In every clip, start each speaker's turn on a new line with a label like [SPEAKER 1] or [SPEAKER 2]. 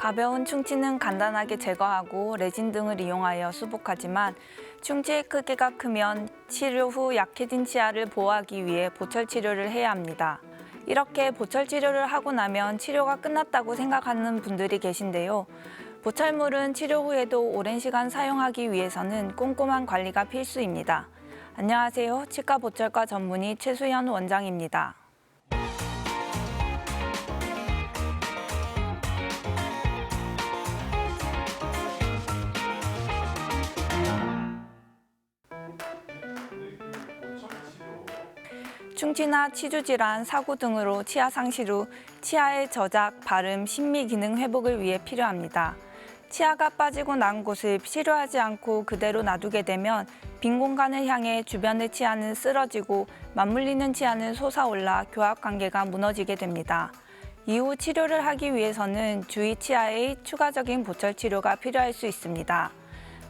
[SPEAKER 1] 가벼운 충치는 간단하게 제거하고 레진 등을 이용하여 수복하지만 충치의 크기가 크면 치료 후 약해진 치아를 보호하기 위해 보철 치료를 해야 합니다. 이렇게 보철 치료를 하고 나면 치료가 끝났다고 생각하는 분들이 계신데요. 보철물은 치료 후에도 오랜 시간 사용하기 위해서는 꼼꼼한 관리가 필수입니다. 안녕하세요. 치과 보철과 전문의 최수연 원장입니다. 충치나 치주 질환, 사고 등으로 치아 상실 후 치아의 저작, 발음, 심미 기능 회복을 위해 필요합니다. 치아가 빠지고 난 곳을 치료하지 않고 그대로 놔두게 되면 빈 공간을 향해 주변의 치아는 쓰러지고 맞물리는 치아는 솟아올라 교합 관계가 무너지게 됩니다. 이후 치료를 하기 위해서는 주위 치아의 추가적인 보철 치료가 필요할 수 있습니다.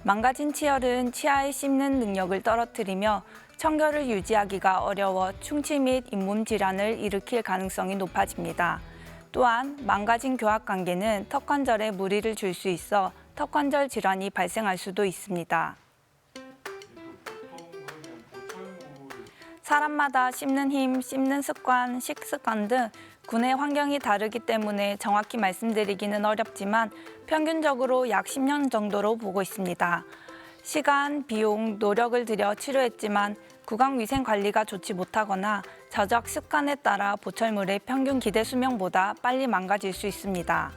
[SPEAKER 1] 망가진 치열은 치아의 씹는 능력을 떨어뜨리며 청결을 유지하기가 어려워 충치 및 잇몸 질환을 일으킬 가능성이 높아집니다. 또한 망가진 교합 관계는 턱관절에 무리를 줄 수 있어 턱관절 질환이 발생할 수도 있습니다. 사람마다 씹는 힘, 씹는 습관, 식습관 등 구내 환경이 다르기 때문에 정확히 말씀드리기는 어렵지만 평균적으로 약 10년 정도로 보고 있습니다. 시간, 비용, 노력을 들여 치료했지만 구강 위생 관리가 좋지 못하거나 저작 습관에 따라 보철물의 평균 기대 수명보다 빨리 망가질 수 있습니다.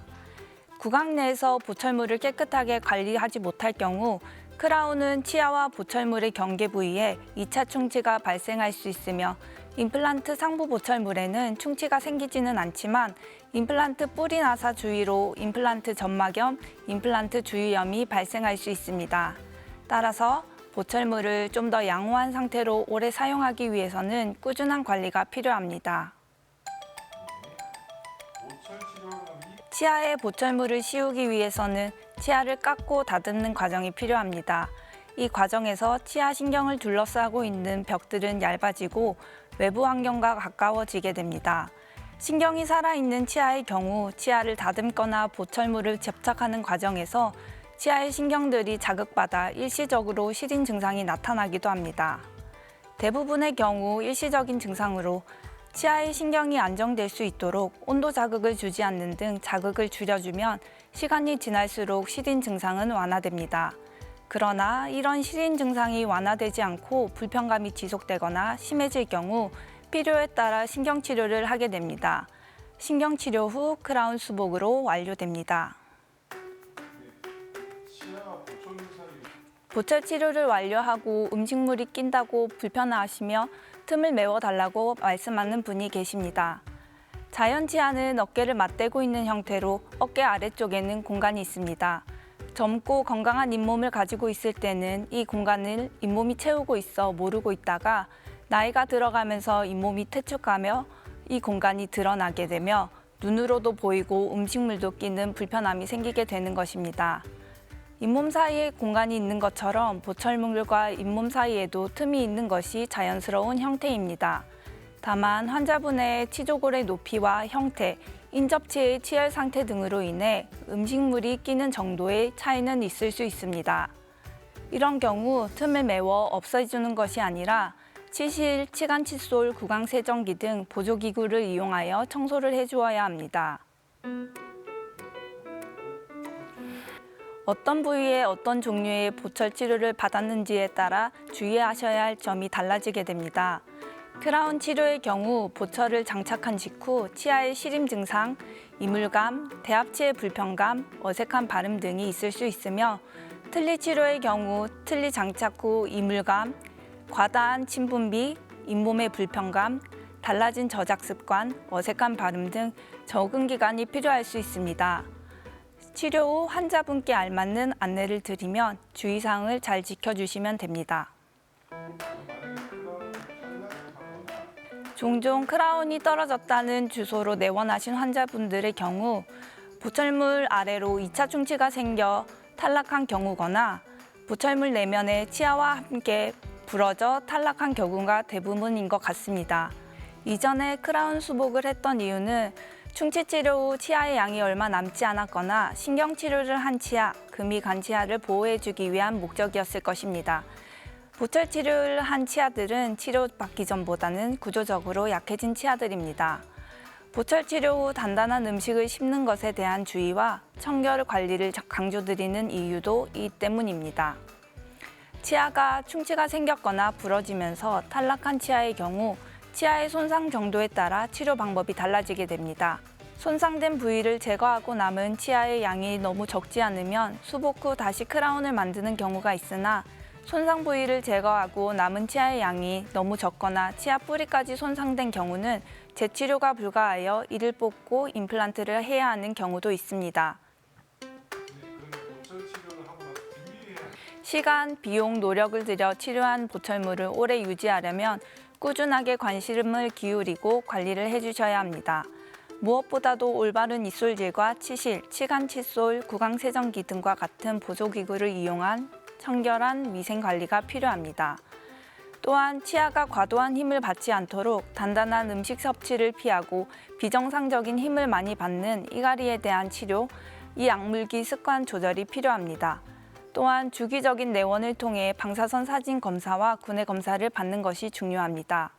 [SPEAKER 1] 구강 내에서 보철물을 깨끗하게 관리하지 못할 경우 크라운은 치아와 보철물의 경계 부위에 2차 충치가 발생할 수 있으며 임플란트 상부 보철물에는 충치가 생기지는 않지만 임플란트 뿌리 나사 주위로 임플란트 점막염, 임플란트 주위염이 발생할 수 있습니다. 따라서 보철물을 좀 더 양호한 상태로 오래 사용하기 위해서는 꾸준한 관리가 필요합니다. 치아에 보철물을 씌우기 위해서는 치아를 깎고 다듬는 과정이 필요합니다. 이 과정에서 치아 신경을 둘러싸고 있는 벽들은 얇아지고 외부 환경과 가까워지게 됩니다. 신경이 살아있는 치아의 경우 치아를 다듬거나 보철물을 접착하는 과정에서 치아의 신경들이 자극받아 일시적으로 시린 증상이 나타나기도 합니다. 대부분의 경우 일시적인 증상으로 치아의 신경이 안정될 수 있도록 온도 자극을 주지 않는 등 자극을 줄여주면 시간이 지날수록 시린 증상은 완화됩니다. 그러나 이런 시린 증상이 완화되지 않고 불편감이 지속되거나 심해질 경우 필요에 따라 신경치료를 하게 됩니다. 신경치료 후 크라운 수복으로 완료됩니다. 보철 치료를 완료하고 음식물이 낀다고 불편해하시며 틈을 메워달라고 말씀하는 분이 계십니다. 자연 치아는 어깨를 맞대고 있는 형태로 어깨 아래쪽에는 공간이 있습니다. 젊고 건강한 잇몸을 가지고 있을 때는 이 공간을 잇몸이 채우고 있어 모르고 있다가 나이가 들어가면서 잇몸이 퇴축하며 이 공간이 드러나게 되며 눈으로도 보이고 음식물도 끼는 불편함이 생기게 되는 것입니다. 잇몸 사이에 공간이 있는 것처럼 보철물과 잇몸 사이에도 틈이 있는 것이 자연스러운 형태입니다. 다만 환자분의 치조골의 높이와 형태, 인접치의 치열 상태 등으로 인해 음식물이 끼는 정도의 차이는 있을 수 있습니다. 이런 경우 틈을 메워 없애주는 것이 아니라 치실, 치간 칫솔, 구강 세정기 등 보조기구를 이용하여 청소를 해주어야 합니다. 어떤 부위에 어떤 종류의 보철 치료를 받았는지에 따라 주의하셔야 할 점이 달라지게 됩니다. 크라운 치료의 경우 보철을 장착한 직후 치아의 시림 증상, 이물감, 대합치의 불편감, 어색한 발음 등이 있을 수 있으며 틀니 치료의 경우 틀니 장착 후 이물감, 과다한 침 분비, 잇몸의 불편감, 달라진 저작 습관, 어색한 발음 등 적응 기간이 필요할 수 있습니다. 치료 후 환자분께 알맞는 안내를 드리면 주의사항을 잘 지켜주시면 됩니다. 종종 크라운이 떨어졌다는 주소로 내원하신 환자분들의 경우 보철물 아래로 2차 충치가 생겨 탈락한 경우거나 보철물 내면에 치아와 함께 부러져 탈락한 경우가 대부분인 것 같습니다. 이전에 크라운 수복을 했던 이유는 충치 치료 후 치아의 양이 얼마 남지 않았거나 신경 치료를 한 치아, 금이 간 치아를 보호해주기 위한 목적이었을 것입니다. 보철 치료를 한 치아들은 치료받기 전보다는 구조적으로 약해진 치아들입니다. 보철 치료 후 단단한 음식을 씹는 것에 대한 주의와 청결 관리를 강조드리는 이유도 이 때문입니다. 치아가 충치가 생겼거나 부러지면서 탈락한 치아의 경우 치아의 손상 정도에 따라 치료 방법이 달라지게 됩니다. 손상된 부위를 제거하고 남은 치아의 양이 너무 적지 않으면 수복 후 다시 크라운을 만드는 경우가 있으나 손상 부위를 제거하고 남은 치아의 양이 너무 적거나 치아 뿌리까지 손상된 경우는 재치료가 불가하여 이를 뽑고 임플란트를 해야 하는 경우도 있습니다. 시간, 비용, 노력을 들여 치료한 보철물을 오래 유지하려면 꾸준하게 관심을 기울이고 관리를 해주셔야 합니다. 무엇보다도 올바른 입술질과 치실, 치간 칫솔, 구강 세정기 등과 같은 보조기구를 이용한 청결한 위생 관리가 필요합니다. 또한 치아가 과도한 힘을 받지 않도록 단단한 음식 섭취를 피하고 비정상적인 힘을 많이 받는 이갈이에 대한 치료, 이 약물기 습관 조절이 필요합니다. 또한 주기적인 내원을 통해 방사선 사진 검사와 구내 검사를 받는 것이 중요합니다.